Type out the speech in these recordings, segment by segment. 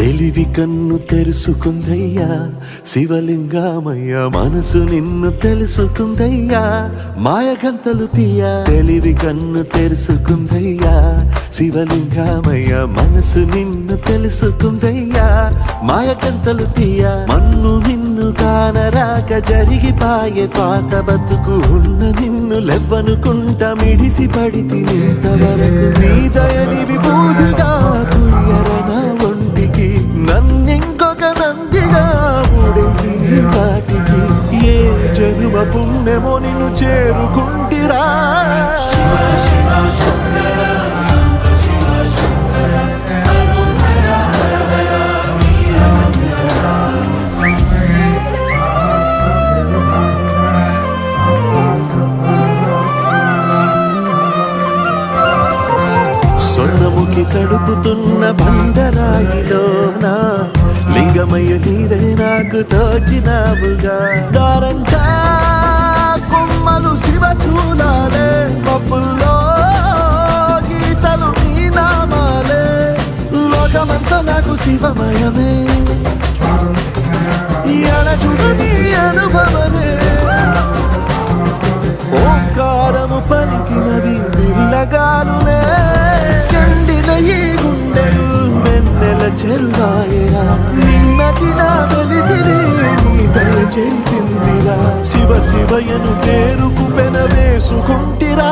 తెలివి కన్ను తెరుసుకుందయ్యా శివలింగమయ్య, మనసు నిన్ను తెలుసుకుందయ్యా మాయగంతలు తీయ. తెలివి కన్ను తెరుసుకుందయ్యా శివలింగమయ్య, మనసు నిన్ను తెలుసుకుందయ్యా మాయగంతలు తీయ. మన్ను నిన్ను కానరాక జరిగిపాయే పాత బతుకు, ఉన్న నిన్ను లెవ్వనుకుంటా మిడిసి పడితి నింతవరకు. నీ దయని విభూతిగా పుయ్యరన ఒంటికి, నన్నింకొక నందిగా ఉడేది నీ కాటికి. ఏ జనుమ పుణ్యమో నిన్ను చేరుకుంటిరా. సొన్నముకి తడుపుతున్న బండరాయిలోన లింగమయ్య నీవే నాకు తోచినావుగా. దారంటా కొమ్మలు శివశూలాలే, పప్పుల్లో గీతలు నీ నామాలే. లోకమంతా నాకు శివమయమే, ఎడచుడు నీ అనుభవమే. ఓంకారము పలికినవి పిల్లగాలునే, ఎండిన ఈ గుండెలు వెన్నెల చెరువాయరా. నిన్నటి నా వెలితిని నీ దయ చేసిందిరా. శివ శివయను పేరుకు పెన వేసుకుంటిరా.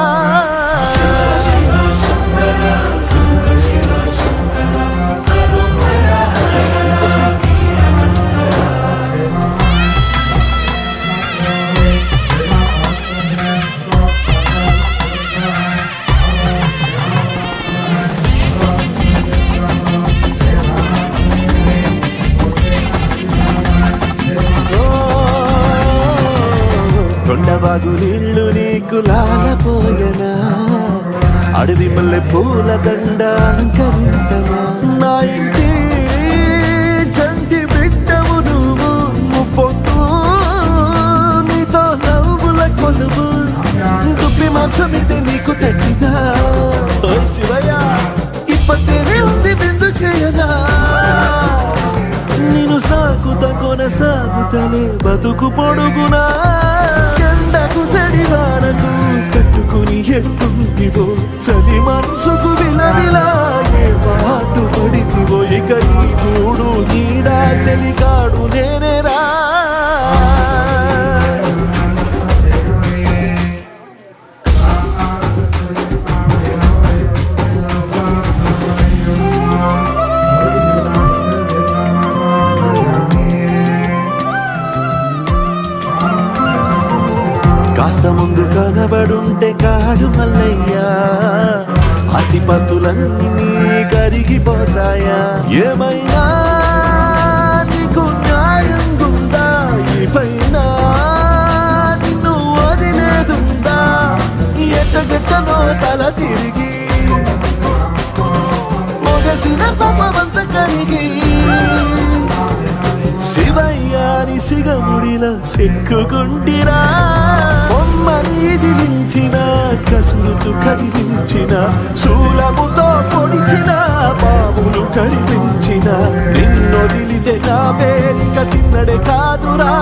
కొండవాగు నీళ్లు నీకు లాలపోయనా, అడవి మల్లె పూల దండ అలంకరించనా. నా ఇంటి చంటి బిడ్డవు నువ్వు, ముప్పొద్దు నీతో నవ్వుల కొలువు. దుప్పి మాంసం ఇది నీకు తెచ్చినా శివయ్య, ఇప్పటినే ఉంది బిందు చేయనా. నేను సాగుత కొనసాగుతలే బతుకు పొడుగునా. ఎండకు చడివానకు కట్టుకుని ఎట్టుంటివో, చలి మనసుకు విలవిలా ఏ పాటు పడితివో. ఇక నీ మూడు నీడా చలికాడు నేనేరా. కాస్త ముందు కనబడుంటే కాడు మల్లయ్యా, ఆస్తిపాస్తులన్నీ నీ కరిగిపోతాయా. ఏమైనా నీకు న్యాయం ఉందా, ఈ పైన నిన్ను వదిలేదుందా. ఎట్టగెట్టనో తల తిరిగి మొగసిన పాపమంత కరిగి. శివయ్యాని సిగముడిలా సిక్కుకుంటిరా. బొమ్మనిదిలించిన కసురుతూ కదిలించిన, శూలముతో పొడిచిన బాబులు కరిపించిన. నిన్నొదిలితే నా పేరిక తిన్నడే కాదురా.